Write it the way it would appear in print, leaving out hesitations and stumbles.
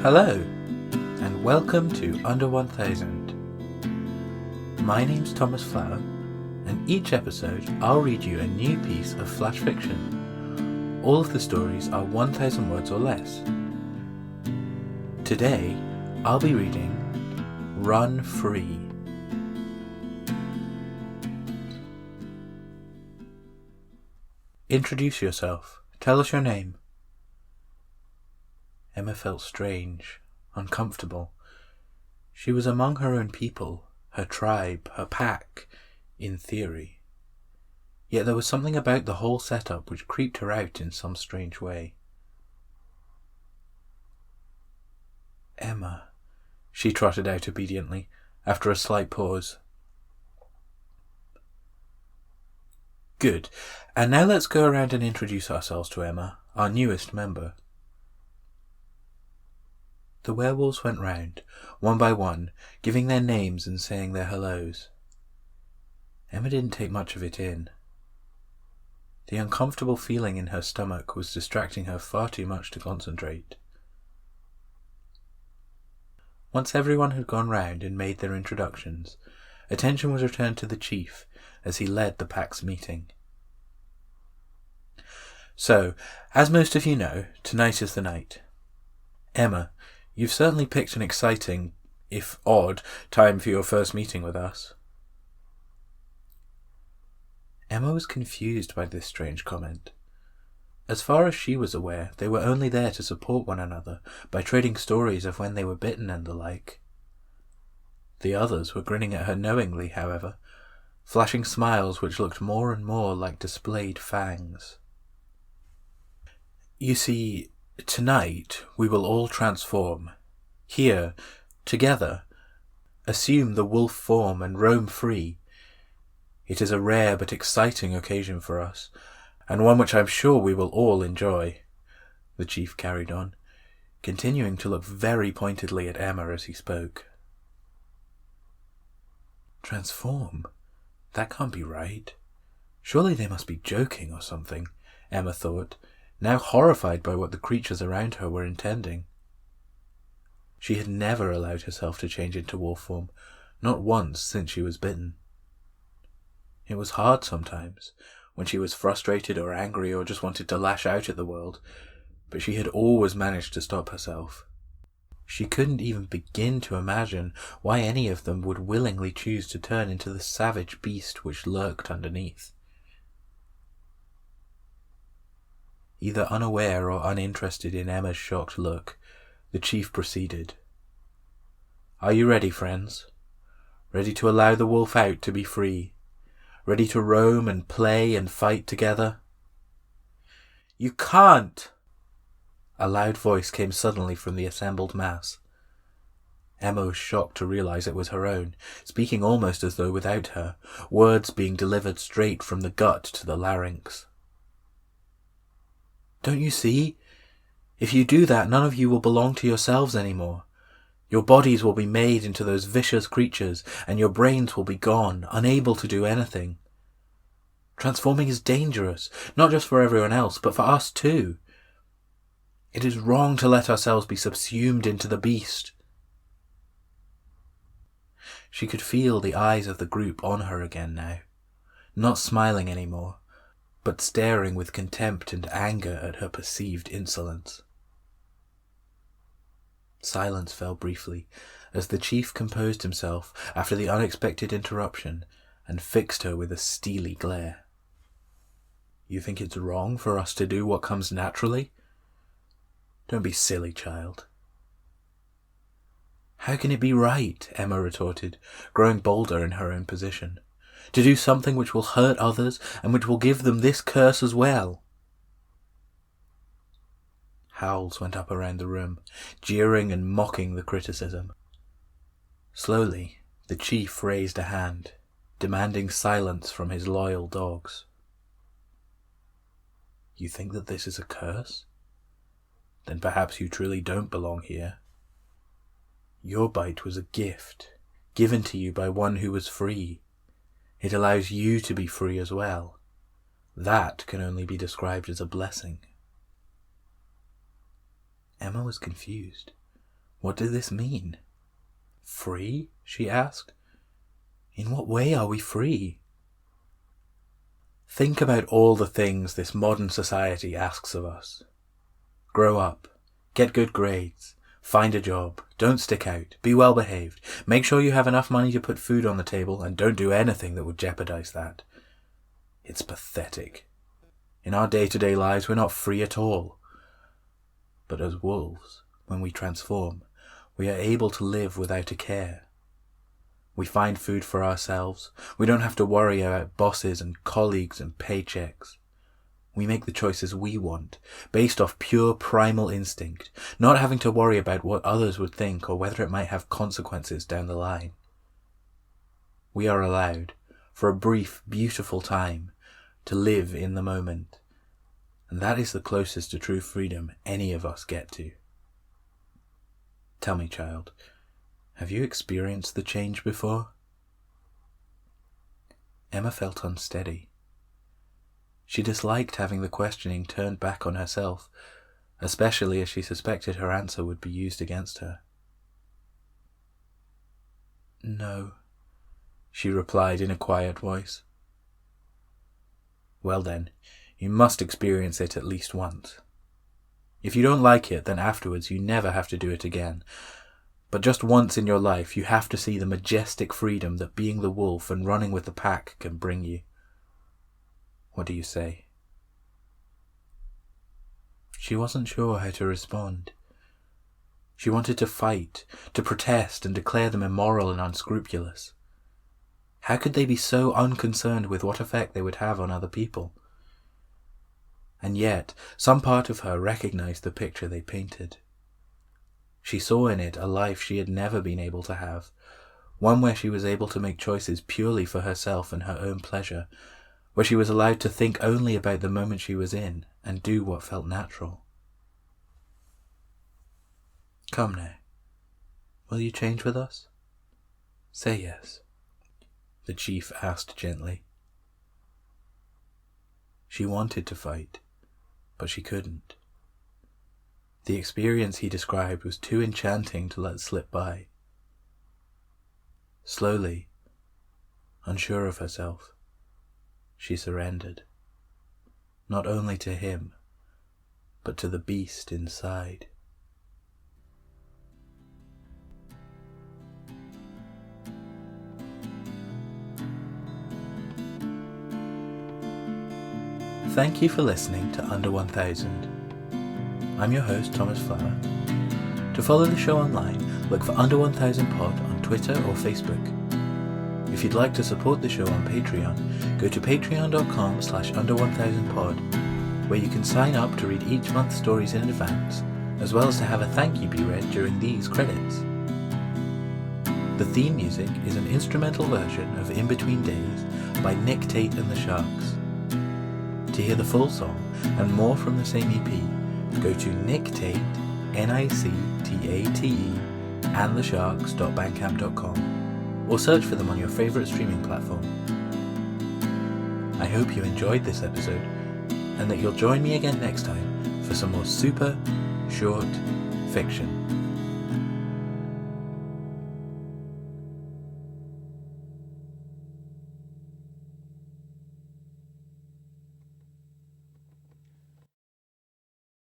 Hello, and welcome to Under 1000. My name's Thomas Flower, and each episode I'll read you a new piece of flash fiction. All of the stories are 1000 words or less. Today, I'll be reading Run Free. Introduce yourself. Tell us your name. Emma felt strange, uncomfortable. She was among her own people, her tribe, her pack, in theory. Yet there was something about the whole setup which creeped her out in some strange way. Emma, she trotted out obediently, after a slight pause. Good. And now let's go around and introduce ourselves to Emma, our newest member. The werewolves went round, one by one, giving their names and saying their hellos. Emma didn't take much of it in. The uncomfortable feeling in her stomach was distracting her far too much to concentrate. Once everyone had gone round and made their introductions, attention was returned to the chief as he led the pack's meeting. So, as most of you know, tonight is the night. Emma, you've certainly picked an exciting, if odd, time for your first meeting with us. Emma was confused by this strange comment. As far as she was aware, they were only there to support one another by trading stories of when they were bitten and the like. The others were grinning at her knowingly, however, flashing smiles which looked more and more like displayed fangs. You see, tonight we will all transform. Here, together, assume the wolf form and roam free. It is a rare but exciting occasion for us, and one which I'm sure we will all enjoy, the chief carried on, continuing to look very pointedly at Emma as he spoke. Transform? That can't be right. Surely they must be joking or something, Emma thought, now horrified by what the creatures around her were intending. She had never allowed herself to change into wolf form, not once since she was bitten. It was hard sometimes, when she was frustrated or angry or just wanted to lash out at the world, but she had always managed to stop herself. She couldn't even begin to imagine why any of them would willingly choose to turn into the savage beast which lurked underneath. Either unaware or uninterested in Emma's shocked look, the chief proceeded. Are you ready, friends? Ready to allow the wolf out to be free? Ready to roam and play and fight together? You can't! A loud voice came suddenly from the assembled mass. Emma was shocked to realize it was her own, speaking almost as though without her, words being delivered straight from the gut to the larynx. Don't you see? If you do that, none of you will belong to yourselves anymore. Your bodies will be made into those vicious creatures, and your brains will be gone, unable to do anything. Transforming is dangerous, not just for everyone else, but for us too. It is wrong to let ourselves be subsumed into the beast. She could feel the eyes of the group on her again now, not smiling anymore, but staring with contempt and anger at her perceived insolence. Silence fell briefly, as the chief composed himself after the unexpected interruption and fixed her with a steely glare. You think it's wrong for us to do what comes naturally? Don't be silly, child. How can it be right, Emma retorted, growing bolder in her own position, to do something which will hurt others and which will give them this curse as well? Howls went up around the room, jeering and mocking the criticism. Slowly, the chief raised a hand, demanding silence from his loyal dogs. You think that this is a curse? Then perhaps you truly don't belong here. Your bite was a gift, given to you by one who was free. It allows you to be free as well. That can only be described as a blessing. Emma was confused. What did this mean? Free? She asked. In what way are we free? Think about all the things this modern society asks of us. Grow up, get good grades, find a job, don't stick out, be well behaved, make sure you have enough money to put food on the table, and don't do anything that would jeopardize that. It's pathetic. In our day-to-day lives, we're not free at all. But as wolves, when we transform, we are able to live without a care. We find food for ourselves. We don't have to worry about bosses and colleagues and paychecks. We make the choices we want, based off pure primal instinct, not having to worry about what others would think or whether it might have consequences down the line. We are allowed, for a brief, beautiful time, to live in the moment. And that is the closest to true freedom any of us get to. Tell me, child, have you experienced the change before? Emma felt unsteady. She disliked having the questioning turned back on herself, especially as she suspected her answer would be used against her. No, she replied in a quiet voice. Well then, you must experience it at least once. If you don't like it, then afterwards you never have to do it again. But just once in your life, you have to see the majestic freedom that being the wolf and running with the pack can bring you. What do you say? She wasn't sure how to respond. She wanted to fight, to protest and declare them immoral and unscrupulous. How could they be so unconcerned with what effect they would have on other people? And yet, some part of her recognized the picture they painted. She saw in it a life she had never been able to have, one where she was able to make choices purely for herself and her own pleasure, where she was allowed to think only about the moment she was in and do what felt natural. Come now, will you change with us? Say yes, the chief asked gently. She wanted to fight, but she couldn't. The experience he described was too enchanting to let slip by. Slowly, unsure of herself, she surrendered, not only to him, but to the beast inside. Thank you for listening to Under 1000. I'm your host, Thomas Flower. To follow the show online, look for Under 1000 Pod on Twitter or Facebook. If you'd like to support the show on Patreon, go to patreon.com/under1000pod, where you can sign up to read each month's stories in advance, as well as to have a thank you be read during these credits. The theme music is an instrumental version of In Between Days by Nick Tate and the Sharks. To hear the full song and more from the same EP, go to Nick Tate, NICTATE, and thesharks.bandcamp.com, or search for them on your favourite streaming platform. I hope you enjoyed this episode, and that you'll join me again next time for some more super short fiction.